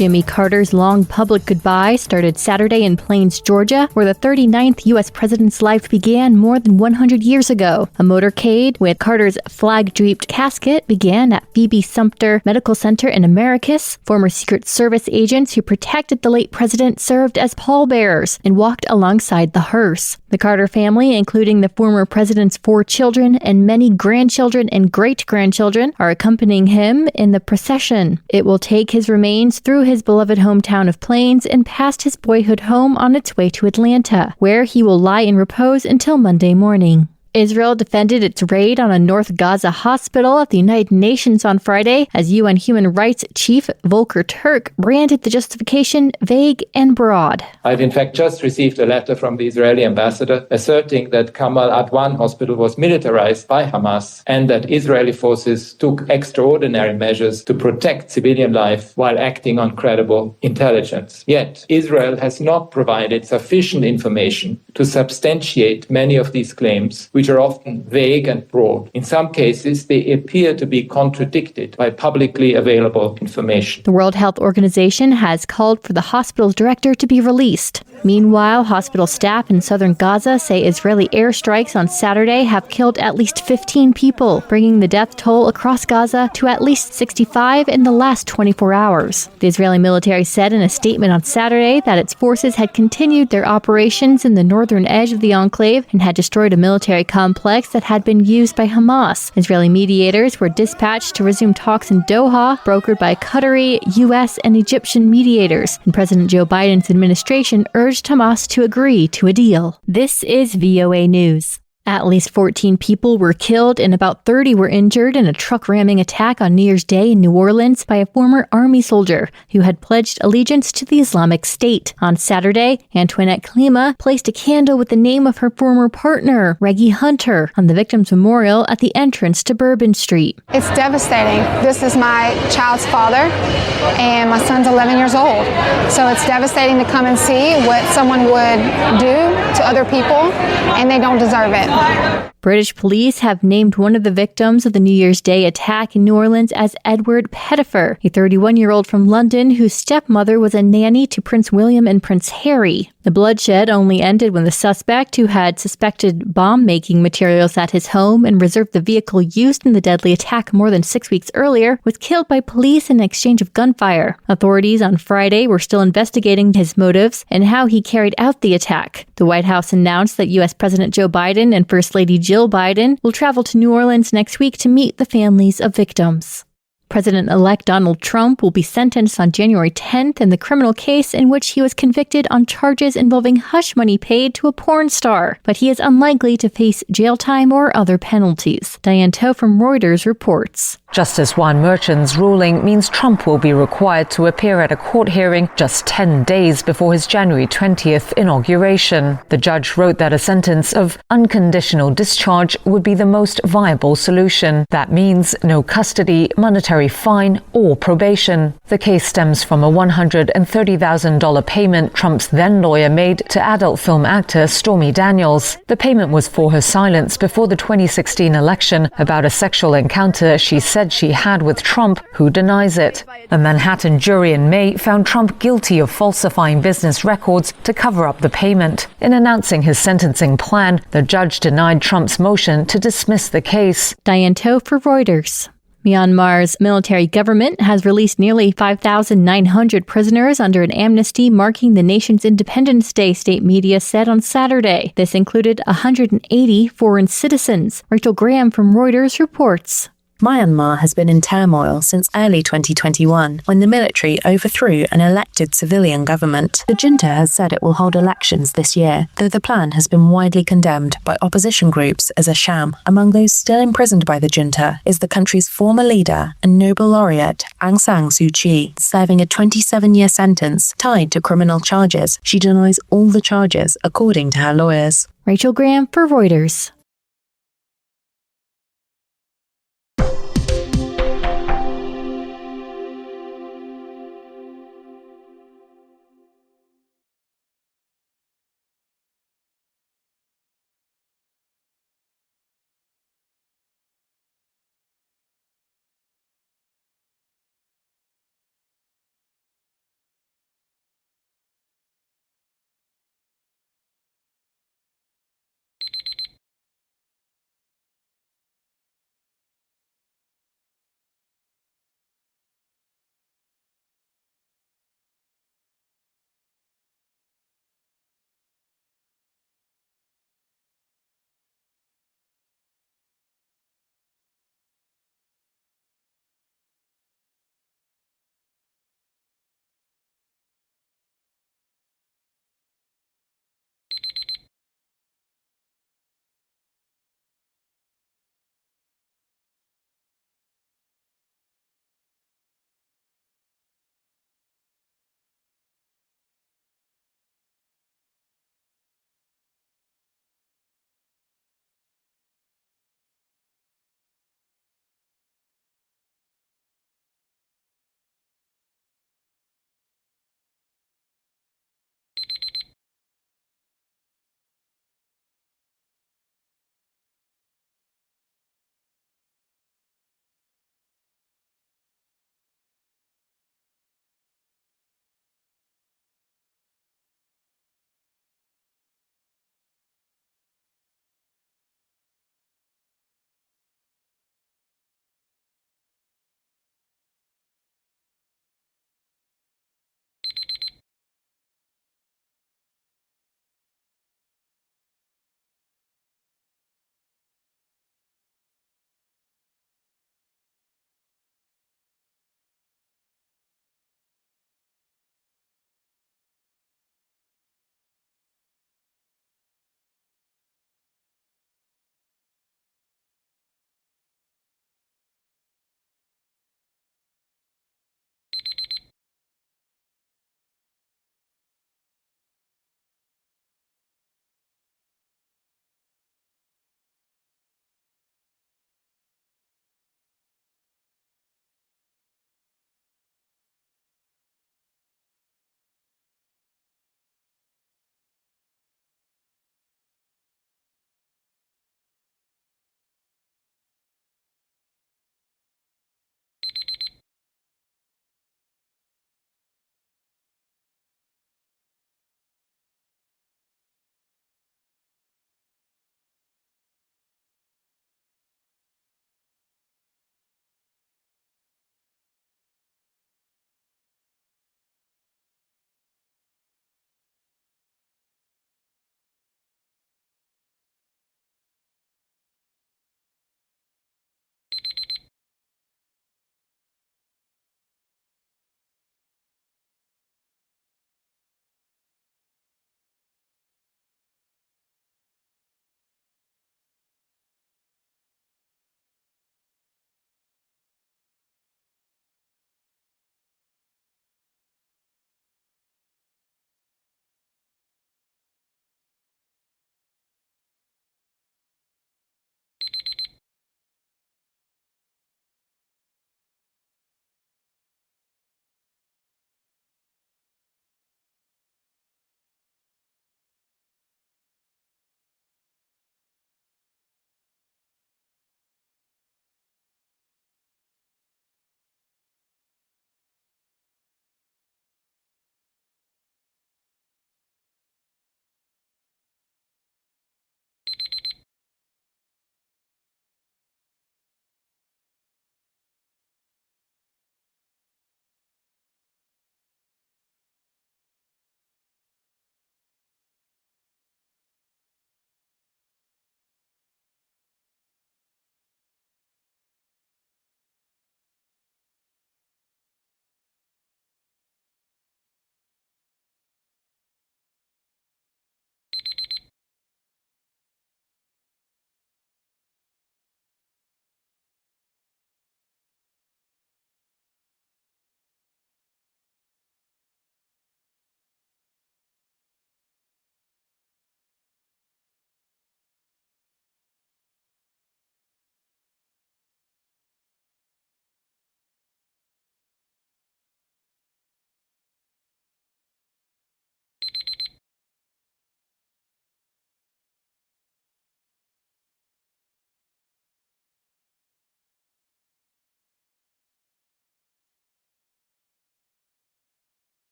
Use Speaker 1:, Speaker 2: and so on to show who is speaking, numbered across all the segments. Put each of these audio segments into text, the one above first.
Speaker 1: Jimmy Carter's long public goodbye started Saturday in Plains, Georgia, where the 39th U.S. president's life began more than 100 years ago. A motorcade with Carter's flag-draped casket began at Phoebe Sumter Medical Center in Americus. Former Secret Service agents who protected the late president served as pallbearers and walked alongside the hearse. The Carter family, including the former president's 4 children and many grandchildren and great-grandchildren, are accompanying him in the procession. It will take his remains through his beloved hometown of Plains and past his boyhood home on its way to Atlanta, where he will lie in repose until Monday morning. Israel defended its raid on a North Gaza hospital at the United Nations on Friday as UN Human Rights Chief Volker Turk branded the justification vague and broad.
Speaker 2: I've in fact just received a letter from the Israeli ambassador asserting that Kamal Adwan hospital was militarized by Hamas and that Israeli forces took extraordinary measures to protect civilian life while acting on credible intelligence. Yet, Israel has not provided sufficient information to substantiate many of these claims, which are often vague and broad. In some cases, they appear to be contradicted by publicly available information.
Speaker 1: The World Health Organization has called for the hospital's director to be released. Meanwhile, hospital staff in southern Gaza say Israeli airstrikes on Saturday have killed at least 15 people, bringing the death toll across Gaza to at least 65 in the last 24 hours. The Israeli military said in a statement on Saturday that its forces had continued their operations in the northern edge of the enclave and had destroyed a military complex that had been used by Hamas. Israeli mediators were dispatched to resume talks in Doha, brokered by Qatari, U.S., and Egyptian mediators, and President Joe Biden's administration urged Hamas to agree to a deal. This is VOA News. At least 14 people were killed and about 30 were injured in a truck ramming attack on New Year's Day in New Orleans by a former Army soldier who had pledged allegiance to the Islamic State. On Saturday, Antoinette Klima placed a candle with the name of her former partner, Reggie Hunter, on the victim's memorial at the entrance to Bourbon Street.
Speaker 3: It's devastating. This is my child's father, and my son's 11 years old. So it's devastating to come and see what someone would do to other people, and they don't deserve it.
Speaker 1: British police have named one of the victims of the New Year's Day attack in New Orleans as Edward Pettifer, a 31-year-old from London whose stepmother was a nanny to Prince William and Prince Harry. The bloodshed only ended when the suspect, who had suspected bomb-making materials at his home and reserved the vehicle used in the deadly attack more than 6 weeks earlier, was killed by police in an exchange of gunfire. Authorities on Friday were still investigating his motives and how he carried out the attack. The White House announced that U.S. President Joe Biden and First Lady Jill Biden will travel to New Orleans next week to meet the families of victims. President-elect Donald Trump will be sentenced on January 10th in the criminal case in which he was convicted on charges involving hush money paid to a porn star, but he is unlikely to face jail time or other penalties. Diane Toe from Reuters reports.
Speaker 4: Justice Juan Merchan's ruling means Trump will be required to appear at a court hearing just 10 days before his January 20th inauguration. The judge wrote that a sentence of unconditional discharge would be the most viable solution. That means no custody, monetary fine, or probation. The case stems from a $130,000 payment Trump's then lawyer made to adult film actor Stormy Daniels. The payment was for her silence before the 2016 election about a sexual encounter she said she had with Trump, who denies it. A Manhattan jury in May found Trump guilty of falsifying business records to cover up the payment. In announcing his sentencing plan, the judge denied Trump's motion to dismiss the case.
Speaker 1: Diane Toe for Reuters. Myanmar's military government has released nearly 5,900 prisoners under an amnesty marking the nation's Independence Day, state media said on Saturday. This included 180 foreign citizens. Rachel Graham from Reuters reports.
Speaker 5: Myanmar has been in turmoil since early 2021, when the military overthrew an elected civilian government. The junta has said it will hold elections this year, though the plan has been widely condemned by opposition groups as a sham. Among those still imprisoned by the junta is the country's former leader and Nobel laureate Aung San Suu Kyi, serving a 27-year sentence tied to criminal charges. She denies all the charges, according to her lawyers.
Speaker 1: Rachel Graham for Reuters.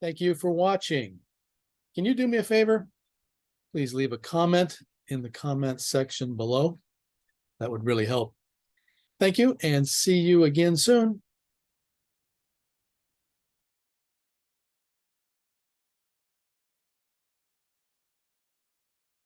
Speaker 6: Thank you for watching. Can you do me a favor? Please leave a comment in the comment section below. That would really help. Thank you, and see you again soon.